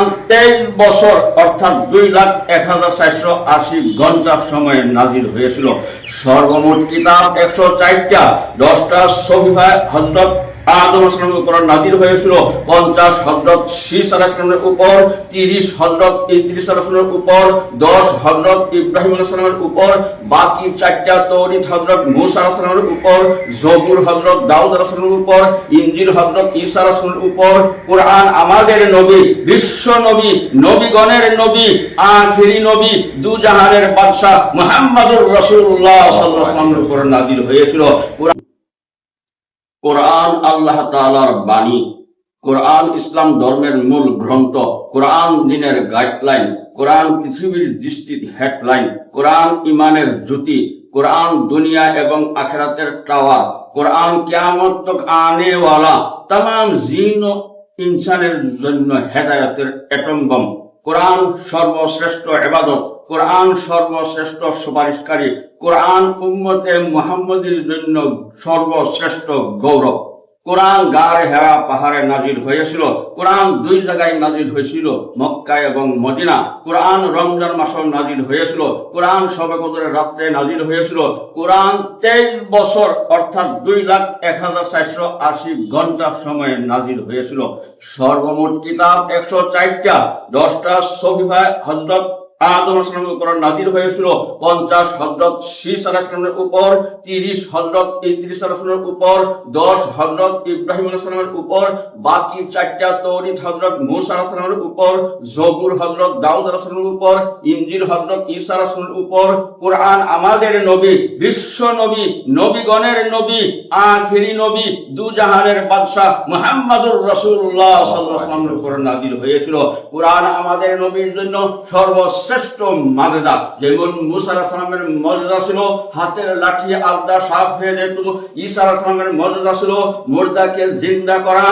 23 বছর অর্থাৎ 2,01,480 ঘন্টা সময়ে নাজিল হয়েছিল। সর্বমোট কিতাব 104টা, 10টা সহিফা হযরত আদম আলাইহিসসালামের উপর নাজিল হয়েছিল, 50 হযরত শীস আলাইহিসসালামের উপর, 30 হযরত ইদ্রিস আলাইহিসসালামের উপর, 10 হযরত ইব্রাহিম আলাইহিসসালামের উপর, বাকি 4টা তৌরাত হযরত মূসা আলাইহিসসালামের উপর, জবুর হযরত দাউদ আলাইহিসসালামের উপর, ইনজিল হযরত ঈসা আলাইহিসসালামের উপর। কোরআন আমাদের নবী, বিশ্ব নবী, নবীগণের নবী, আখিরি নবী, দুজাহানের বাদশা মুহাম্মদুর রাসূলুল্লাহ সাল্লাল্লাহু আলাইহি ওয়াসাল্লামের উপর নাজিল হয়েছিল। কোরআন আল্লাহ তাআলার বাণী। কোরআন ইসলাম ধর্মের মূল গ্রন্থ। কোরআন দ্বীনের গাইডলাইন। কোরআন পৃথিবীর দৃষ্টির হেডলাইন। কোরআন ঈমানের জ্যোতি। কোরআন দুনিয়া এবং আখিরাতের টাওয়ার। কোরআন কিয়ামত তক আনে ওয়ালা तमाम জিন ও ইনসানের জন্য হেদায়েতের অ্যাটম বম। কোরআন সর্বশ্রেষ্ঠ ইবাদত। কোরআন সর্বশ্রেষ্ঠ সুপারিশকারী। কোরআন উম্মতে মুহাম্মদীর জন্য সর্বশ্রেষ্ঠ গৌরব। কোরআন গারে হেরা পাহাড়ে নাজিল হয়েছিল। কোরআন 2 জায়গায় নাজিল হয়েছিল, মক্কা এবং মদিনা। কোরআন রমজান মাসে নাজিল হয়েছিল। কোরআন শবে কদরের রাত্রে নাজিল হয়েছিল। কোরআন 23 বছর অর্থাৎ 2,01,480 ঘন্টা সময়ে নাজিল হয়েছিল। সর্বমোট কিতাব 104টা, 10টা সহিফা হযরত আদম আলাইহিসসালামের উপর নাজিল হয়েছিল, 50 হযরত শীস আলাইহিসসালামের উপর, 30 হযরত ইদ্রিস আলাইহিসসালামের উপর, 10 হযরত ইব্রাহিম আলাইহিসসালামের উপর, বাকি 4টা তৌরাত হযরত মূসা আলাইহিসসালামের উপর, জবুর হযরত দাউদ আলাইহিসসালামের উপর, ইনজিল হযরত ঈসা আলাইহিসসালামের উপর। কোরআন আমাদের নবী, বিশ্ব নবী, নবীগণের নবী, আখিরি নবী, দুজাহানের বাদশা মুহাম্মদুর রাসূলুল্লাহ সাল্লাল্লাহু আলাইহি ওয়াসাল্লামের উপর নাজিল হয়েছিল। কোরআন আমাদের নবীর জন্য সর্বশ্রেষ্ঠ মুজিজা। যেমন মূসা আলাইহিস সালামের মুজিজা ছিল হাতের লাঠি আলদা সাফ হয়ে যেত। ঈসা আলাইহিস সালামের মুজিজা ছিল মুর্দাকে জিন্দা করা।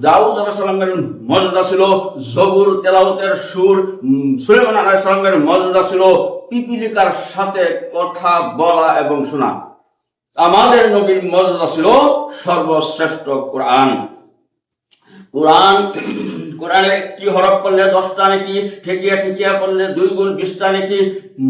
দাউদ আলাইহিস সালামের মুজিজা ছিল জবুর তেলাওয়াতের সুর। সুলাইমান আলাইহিস সালামের মুজিজা ছিল পিপীলিকার সাথে কথা বলা এবং শোনা। আমাদের নবীর মুজিজা ছিল সর্বশ্রেষ্ঠ কোরআন। কোরআনে একটি হরফ পড়লে 10টা নেকি, ঠেকিয়া পড়লে 2 গুণ 20টা নেকি,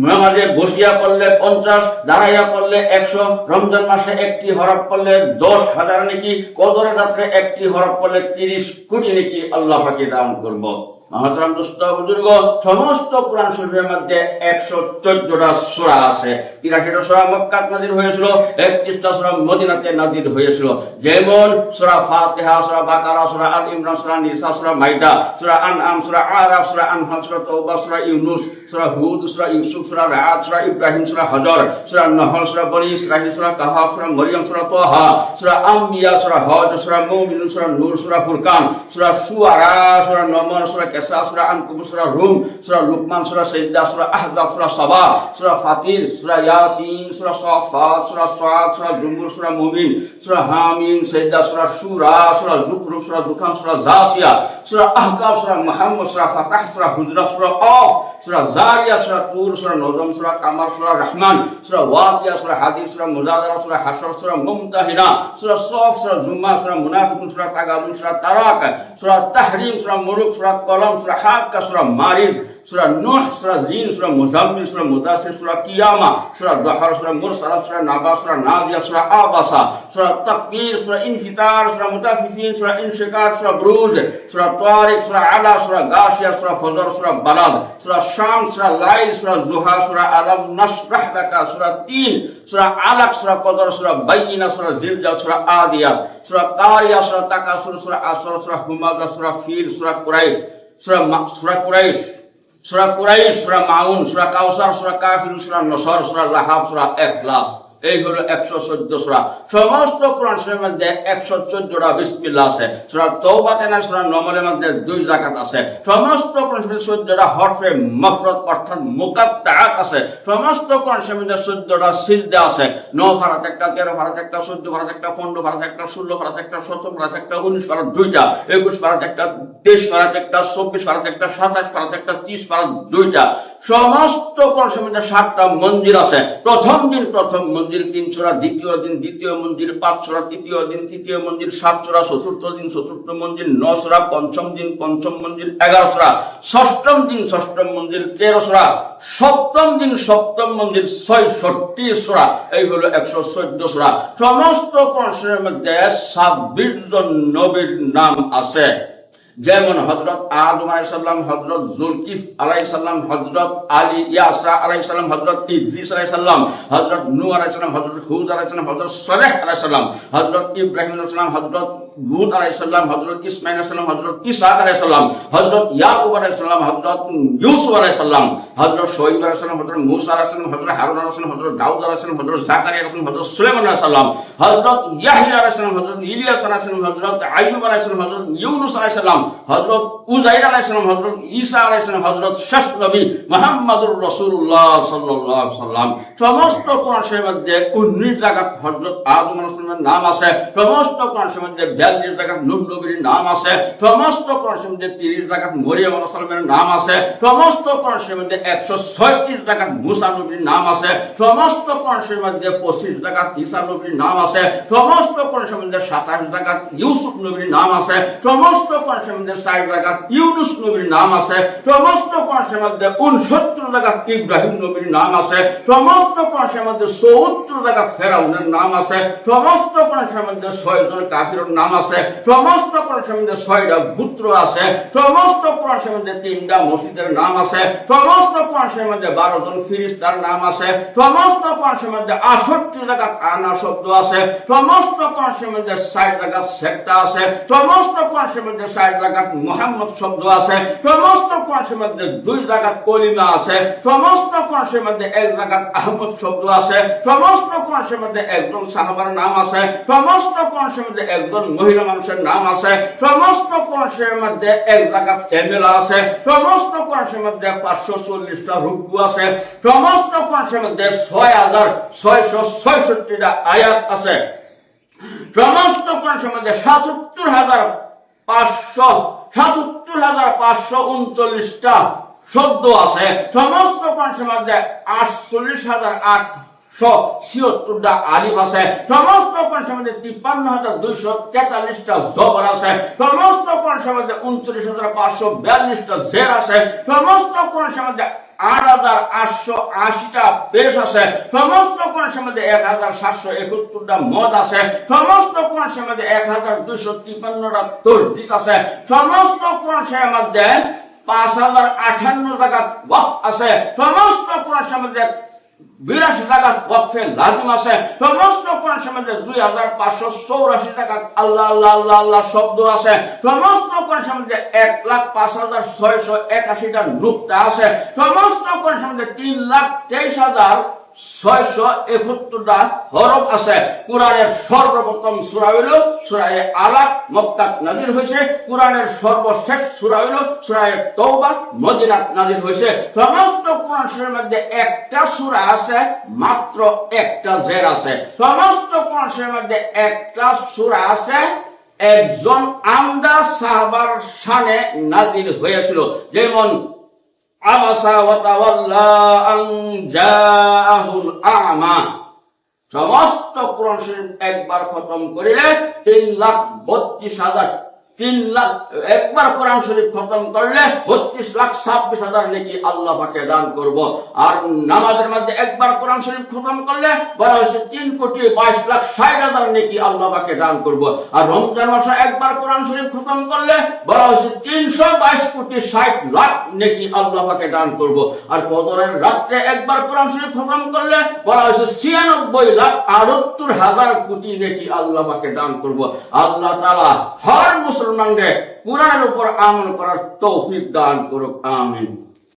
নামাজে বসিয়া পড়লে 50, দাঁড়াইয়া পড়লে 100, রমজান মাসে একটি হরফ পড়লে 10,000 নেকি, কদরের রাত্রে একটি হরফ পড়লে 30 কোটি নেকি আল্লাহ পাকে দান করব। মহতরম দোস্ত বুজুর্গ, সমস্ত কোরআন শরীফের মধ্যে 114টা সূরা আছে। 83টা সূরা মক্কাত নাযিল হয়েছিল, 31টা সূরা মদিনাতে নাযিল হয়েছিল। যেমন সূরা ফাতিহা, সূরা বাকারা, সূরা আল ইমরান, সূরা নিসা, সূরা মাইদা, সূরা আনআম, সূরা আরাফ, সূরা আনফাল, সূরা তাওবা, সূরা ইউনুস, সূরা হুদ, সূরা ইউসুফ, সূরা রাআদ, সূরা ইব্রাহিম, সূরা হজর, সূরা নহল, সূরা বনী ইসরাঈল, সূরা কাহফ, সূরা মরিয়ম, সূরা তাহা, সূরা আম্বিয়া, সূরা হজ, সূরা মুমিনুন, সূরা নূর, সূরা ফুরকান, সূরা শুআরা, সূরা নমল, সূরা কাসা, সূরা আনকাবুত, সূরা রুম, সূরা লুকমান, সূরা সাজদা, সূরা আহজাব, সূরা সাবা, সূরা ফাতির, সূরা ইয়াসিন, সূরা সাফাত, সূরা সাদ, সূরা জুমুর, সূরা মুমিন, সূরা হামিম, সাজদা, সূরা শুরা, সূরা যুখরুফ, সূরা দুখান, সূরা জাসিয়া, সূরা আহকাফ, সূরা মুহাম্মদ, সূরা ফাতাহ, সূরা হুজরাত, সূরা আফ, সূরা জারিয়াত, সূরা তুর, সূরা নজম, সূরা কামার, সূরা রহমান, সূরা ওয়াকিয়া, সূরা হাদিদ, সূরা মুজাদালা, সূরা হাশর, সূরা মুমতাহিনা, সূরা সফ, সূরা জুম্মা, সূরা মুনাফিকুন, সূরা তাগাবুন, সূরা তারাক, সূরা তাহরিম, সূরা মুলুক, সূরা কলম, সূরা হাক্কা, সূরা মারিজ, সূরা নূহ, সূরা জিন, সূরা মুজাম্মিল, সূরা মুদাসসির, সূরা কিয়ামা, সূরা দুহার, সূরা মুরসালাত, সূরা নাবা, সূরা নাজিয়া, সূরা আবাসা, সূরা তাকবীর, সূরা ইনফিতার, সূরা মুতাফফিফিন, সূরা ইনশিকাক, সূরা বুরুজ, সূরা তারিক, সূরা আলা, সূরা গাশিয়া, সূরা ফজর, সূরা বালাদ, সূরা শামস, সূরা লাইল, সূরা জুহা, সূরা আলাম নাশরাহ লাকা, সূরা তিন, সূরা আলাক, সূরা কদর, সূরা বাইয়িনা, সূরা জিলজাল, সূরা আদিয়াত, সূরা কারিয়া, সূরা তাকাসুর, সূরা আসর, সূরা হুমাযা, সূরা ফিল, সূরা কুরাইশ, সূরা মাউন, সূরা কাউসার, সূরা কাফিরুন, সূরা নসর, সূরা লাহাব, সূরা ইখলাস। এই হলো 114 সূরা। সমস্ত কোরআন শরীফের মধ্যে 114টা বিসমিল্লাহ আছে। সূরা তাওবাতে না, সূরা নমলের মধ্যে 2 রাকাত আছে। সমস্ত কোরআন শরীফের 14টা হরফে মাফরদ অর্থাৎ মুকাত্তাআত আছে। সমস্ত কোরআন শরীফের মধ্যে 14টা সিজদা আছে। 9 ফারাত একটা, 13 ফারাত একটা, 14 ফারাত একটা, 15 ফারাত একটা, 16 ফারাত একটা, 17 ফারাত একটা, 19 ফারাত 2টা, 21 ফারাত একটা, 23 ফারাত একটা, 24 ফারাত একটা, 27 ফারাত একটা, 30 ফারাত 2টা। সমস্ত কোরআন শরীফের মধ্যে 7টা মন্দির আছে। প্রথম দিন প্রথম মন্দির মঞ্জিল 3 সূরা, দ্বিতীয় দিন দ্বিতীয় মঞ্জিল 5 সূরা, তৃতীয় দিন তৃতীয় মঞ্জিল 7 সূরা, চতুর্থ দিন চতুর্থ মঞ্জিল 9 সূরা, পঞ্চম দিন পঞ্চম মঞ্জিল 11 সূরা, ষষ্ঠম দিন ষষ্ঠম মঞ্জিল 13 সূরা, সপ্তম দিন সপ্তম মঞ্জিল 66 সূরা। এই হলো 114 সূরা। সমস্ত কোরআন শরীফের মধ্যে 26 জন নবীর নাম আছে, যেমন হযরত আদম আলাইহিস সালাম, হযরত জুলকিফ আলাইহিস সালাম, হযরত আলী ইয়াসা আলাইহিস সালাম, হযরত ইদ্রিস আলাইহিস সালাম, হযরত নূহ আলাইহিস সালাম, হযরত হুদ আলাইহিস সালাম, হযরত সালেহ আলাইহিস সালাম, হযরত ইব্রাহিম আলাইহিস সালাম, হযরত লূত আলাইহিস সালাম, হযরত ইসমাঈল আলাইহিস সালাম, হযরত ইসহাক আলাইহিস সালাম, হযরত ইয়াকুব আলাইহিস সালাম, হযরত ইউসুফ আলাইহিস সালাম, হযরত শুআয়ব আলাইহিস সালাম, হযরত মূসা আলাইহিস সালাম, হযরত হারুন আলাইহিস সালাম, হযরত দাউদ আলাইহিস সালাম, হযরত জাকারিয়া আলাইহিস সালাম, হযরত সুলাইমান আলাইহিস সালাম, হযরত ইয়াহইয়া আলাইহিস সালাম, হযরত ইলিয়াস আলাইহিস সালাম, হযরত আইয়ুব আলাইহিস সালাম, হযরত ইউনূস আলাইহিস সালাম, হযরত উযাইর আলাইহিস সালাম, হযরত ঈসা আলাইহিস সালাম, হযরত শেষ নবী মুহাম্মদুর রাসূলুল্লাহ সাল্লাল্লাহু আলাইহি ওয়াসাল্লাম। সমস্ত কোরআন শরীফের মধ্যে 19 জায়গায় হযরত আদম আলাইহিস সালামের নাম আছে, সমস্ত কোরআন শরীফের মধ্যে 42 জায়গায় নূহ নবীর নাম আছে, সমস্ত কোরআন শরীফের মধ্যে 30 জায়গায় মরিয়ম আলাইহিস সালামের নাম আছে, সমস্ত কোরআন শরীফের মধ্যে 136 জায়গায় মুসা নবীর নাম আছে, সমস্ত কোরআন শরীফের মধ্যে 25 জায়গায় ঈসা নবীর নাম আছে, সমস্ত কোরআন শরীফের মধ্যে 27 জায়গায় ইউসুফ নবীর নাম আছে, সমস্ত কোরআন শরীফের মধ্যে 60 জায়গায় ইউনূস নবীর নাম আছে, সমস্ত কোরআন শরীফের মধ্যে 69 জায়গায় ইব্রাহিম নবীর নাম আছে, সমস্ত কোরআন শরীফের মধ্যে 74 জায়গায় ফেরাউনের নাম আছে, সমস্ত কোরআন শরীফের মধ্যে 6 জন কাফিরের নাম আছে, সমস্ত কোরআন শরীফের মধ্যে 6টা পুত্র আছে, সমস্ত কোরআন শরীফের মধ্যে 3টা মসজিদের নাম আছে, সমস্ত কোরআন শরীফের মধ্যে 12 জন ফেরেশতার নাম আছে, সমস্ত কোরআন শরীফের মধ্যে 68 জায়গায় আনা শব্দ আছে, সমস্ত কোরআন শরীফের মধ্যে 60 জায়গায় সেক্তা আছে, সমস্ত কোরআন শরীফের মধ্যে 60 জায়গায় মুহাম্মদ শব্দ আছে, সমস্ত কোরআন শরীফের মধ্যে 2 জায়গায় কলিমা আছে, সমস্ত কোরআন শরীফের মধ্যে 1 জায়গায় আহমদ শব্দ আছে, সমস্ত কোরআন শরীফের মধ্যে একজন সাহাবার নাম আছে, সমস্ত কোরআন শরীফের মধ্যে একজন মহিলা মানুষের নাম আছে, সমস্ত কোরআন শরীফের মধ্যে 1 জায়গায় এমেলা আছে, সমস্ত কোরআন শরীফের মধ্যে 540টা রুকু আছে, সমস্ত কোরআন শরীফের মধ্যে 6666টা আয়াত আছে, সমস্ত কোরআন শরীফের মধ্যে 77539টা শব্দ আছে, সমস্ত কোরআন শরীফের মধ্যে 48,876টা আলিফ আছে, সমস্ত কোরআন শরীফের মধ্যে 53,243টা জবর আছে, সমস্ত কোরআন শরীফের মধ্যে 39,542টা জের আছে, সমস্ত কোরআন শরীফের মধ্যে 8,880টা পেশ আছে, সমস্ত কোরআন শরীফের মধ্যে 1,771টা মদ আছে, সমস্ত কোরআন শরীফের মধ্যে 1,253টা তসবিহ আছে, সমস্ত কোরআন শরীফের মধ্যে 5,058 জায়গায় ওয়াকফ আছে, সমস্ত কোরআন শরীফের মধ্যে 82 জায়গায় ওয়াকফে লাজিম আছে, সমস্ত কোরআন শরীফের মধ্যে 2,584 টাকা আল্লাহ আল্লাহ আল্লাহ আল্লাহ শব্দ আছে, সমস্ত কোরআন শরীফের মধ্যে 1,05,681টা নুকতা আছে, সমস্ত কোরআন শরীফের মধ্যে 3,23,671টা হরফ আছে। কোরআনের সর্বপ্রথম সূরা হলো সূরা আলাক, মক্কাত নাযিল হয়েছে। কোরআনের সর্বশেষ সূরা হলো সূরা তাওবা, মদিনাত নাযিল হয়েছে। সমস্ত কোরআন শরীফের মধ্যে একটা সূরা আছে, মাত্র একটা জের আছে। সমস্ত কোরআন শরীফের মধ্যে একটা সূরা আছে, একজন আমদা সাহাবার শানে নাযিল হয়েছিল, যেমন আবাসা ওয়া তাওয়াল্লা আন জাআহুল আ'মা। সমস্ত কোরআন শরীফ একবার খতম করিলে 3,32,000 একবার কোরআন শরীফ খতম করলে 32,26,000 নেকি আল্লাহ পাকে দান করব। আর নামাজের মধ্যে একবার কোরআন শরীফ খতম করলে বলা হয়েছে 3,22,60,000 নেকি আল্লাহ পাকে দান করব। আর রমজান মাসে একবার কোরআন শরীফ খতম করলে বলা হয়েছে 322,60,00,000 নেকি আল্লাহ পাকে দান করব। আর কদরের রাত্রে একবার কোরআন শরীফ খতম করলে বলা হয়েছে 96,78,000 কোটি নেকি আল্লাহ পাকে দান করব। আল্লাহ তাআলা হর মুসলমানকে কোরআনের উপর আমল করার তৌফিক দান করুক, আমিন।